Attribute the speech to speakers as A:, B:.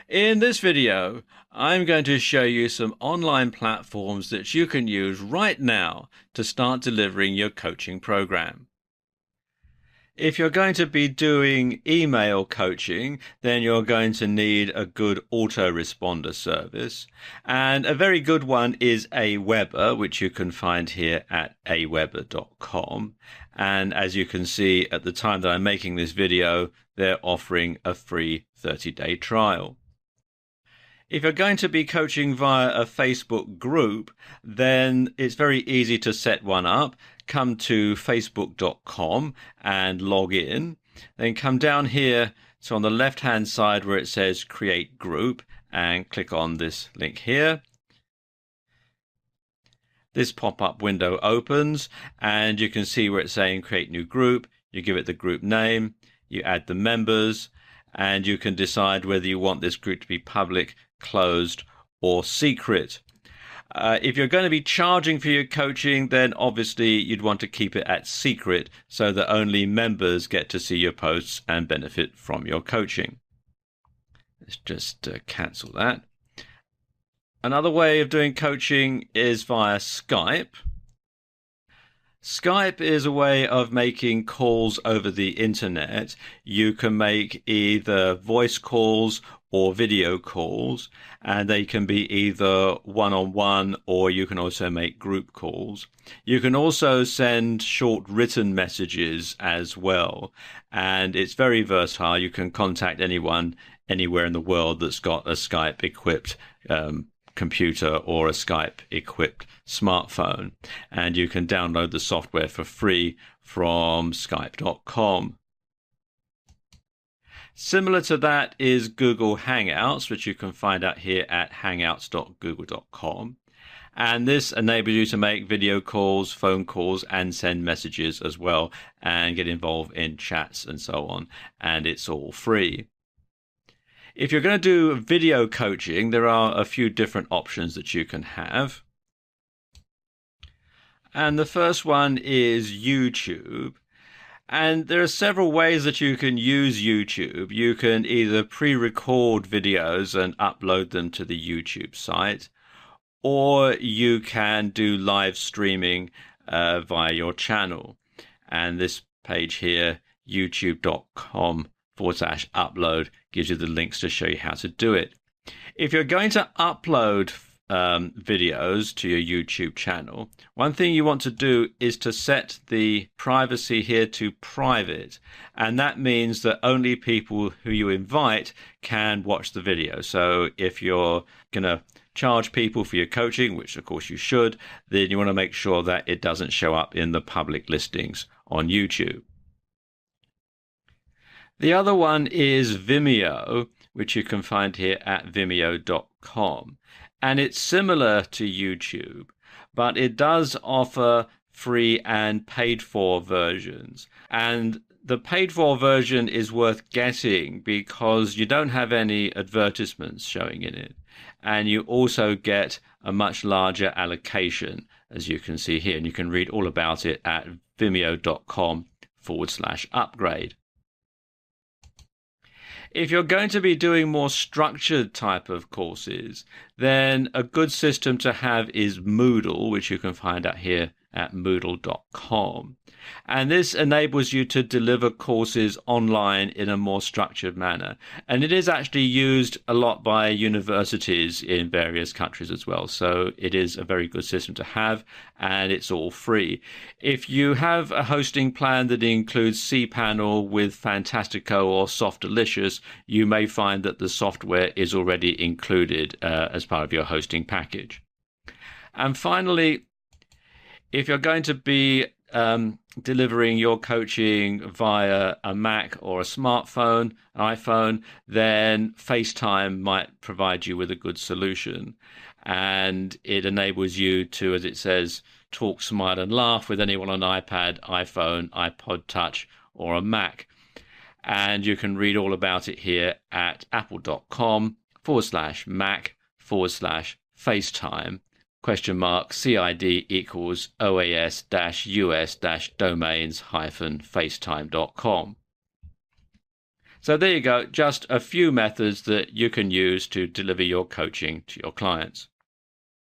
A: In this video, I'm going to show you some online platforms that you can use right now to start delivering your coaching program. If you're going to be doing email coaching, then you're going to need a good autoresponder service. And a very good one is Aweber, which you can find here at aweber.com. And as you can see at the time that I'm making this video, they're offering a free 30-day trial. If you're going to be coaching via a Facebook group, then it's very easy to set one up. Come to facebook.com and log in. Then come down here to on the left-hand side where it says Create Group and click on this link here. This pop-up window opens and you can see where it's saying Create New Group. You give it the group name, you add the members, and you can decide whether you want this group to be public, closed, or secret. If you're going to be charging for your coaching, then obviously you'd want to keep it at secret so that only members get to see your posts and benefit from your coaching. Let's just cancel that. Another way of doing coaching is via Skype. Skype is a way of making calls over the internet. You can make either voice calls or video calls, and they can be either one-on-one or you can also make group calls. You can also send short written messages as well, and it's very versatile. You can contact anyone anywhere in the world that's got a Skype equipped computer or a Skype equipped smartphone, and you can download the software for free from skype.com. Similar to that is Google Hangouts, which you can find out here at hangouts.google.com. And this enables you to make video calls, phone calls, and send messages as well, and get involved in chats and so on. And it's all free. If you're going to do video coaching, there are a few different options that you can have. And the first one is YouTube. And there are several ways that you can use YouTube. You can either pre-record videos and upload them to the YouTube site, or you can do live streaming via your channel. And this page here, youtube.com/upload, gives you the links to show you how to do it. If you're going to upload videos to your YouTube channel, one thing you want to do is to set the privacy here to private, and that means that only people who you invite can watch the video. So if you're going to charge people for your coaching, which of course you should, then you want to make sure that it doesn't show up in the public listings on YouTube. The other one is Vimeo, which you can find here at vimeo.com. And it's similar to YouTube, but it does offer free and paid for versions. And the paid for version is worth getting because you don't have any advertisements showing in it. And you also get a much larger allocation, as you can see here. And you can read all about it at vimeo.com/upgrade. If you're going to be doing more structured type of courses, then a good system to have is Moodle, which you can find out here at moodle.com. And this enables you to deliver courses online in a more structured manner. And it is actually used a lot by universities in various countries as well. So it is a very good system to have, and it's all free. If you have a hosting plan that includes cPanel with Fantastico or Softalicious, you may find that the software is already included as part of your hosting package. And finally, if you're going to be delivering your coaching via a Mac or a smartphone, an iPhone, then FaceTime might provide you with a good solution. And it enables you to, as it says, talk, smile, and laugh with anyone on an iPad, iPhone, iPod Touch, or a Mac. And you can read all about it here at apple.com/Mac/FaceTime. $CID equals OAS-US-domains-FaceTime.com. So there you go, just a few methods that you can use to deliver your coaching to your clients.